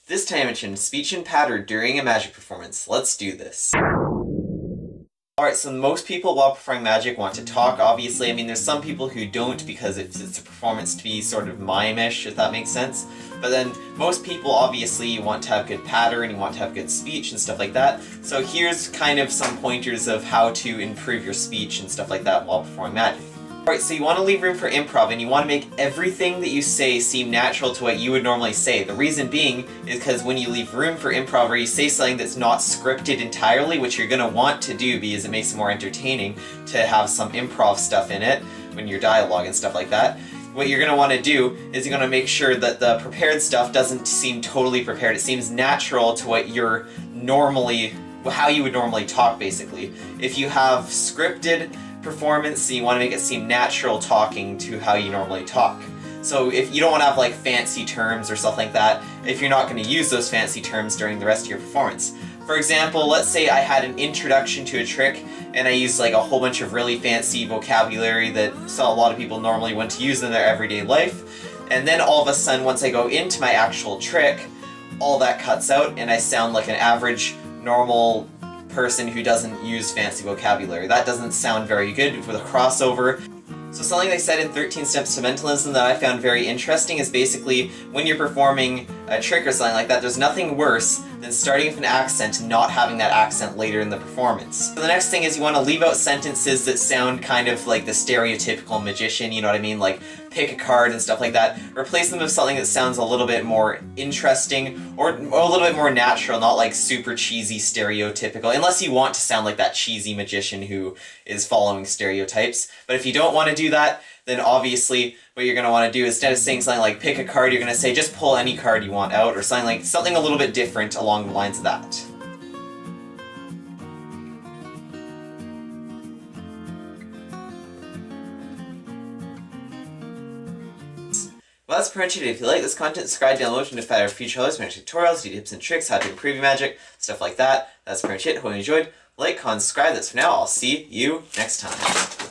This time I mentioned speech and patter during a magic performance. Let's do this. Alright, so most people while performing magic want to talk, obviously. I mean, there's some people who don't because it's a performance to be sort of mime-ish, if that makes sense. But then most people obviously want to have good pattern, you want to have good speech and stuff like that. So here's kind of some pointers of how to improve your speech and stuff like that while performing magic. Alright, so you want to leave room for improv, and you want to make everything that you say seem natural to what you would normally say. The reason being is because when you leave room for improv or you say something that's not scripted entirely, which you're going to want to do because it makes it more entertaining to have some improv stuff in it when you're dialogue and stuff like that, what you're going to want to do is you're going to make sure that the prepared stuff doesn't seem totally prepared. It seems natural to what you're normally, how you would normally talk, basically. If you have scripted performance, you want to make it seem natural talking to how you normally talk. So if you don't want to have like fancy terms or stuff like that, if you're not going to use those fancy terms during the rest of your performance. For example, let's say I had an introduction to a trick and I used like a whole bunch of really fancy vocabulary that a lot of people normally want to use in their everyday life, and then all of a sudden once I go into my actual trick, all that cuts out and I sound like an average, normal person who doesn't use fancy vocabulary. That doesn't sound very good with a crossover. So something they said in 13 Steps to Mentalism that I found very interesting is basically when you're performing a trick or something like that, there's nothing worse than starting with an accent and not having that accent later in the performance. So the next thing is you want to leave out sentences that sound kind of like the stereotypical magician, you know what I mean? Like pick a card and stuff like that. Replace them with something that sounds a little bit more interesting or a little bit more natural, not like super cheesy stereotypical, unless you want to sound like that cheesy magician who is following stereotypes. But if you don't want to do that, then obviously what you're going to want to do, instead of saying something like pick a card, you're going to say just pull any card you want out, or something a little bit different along the lines of that. Well, that's pretty much it. If you like this content, subscribe, download, and find our future magic tutorials, tips and tricks, how to improve your magic, stuff like that. That's pretty much it. Hope you enjoyed. Like, comment, subscribe. That's for now. I'll see you next time.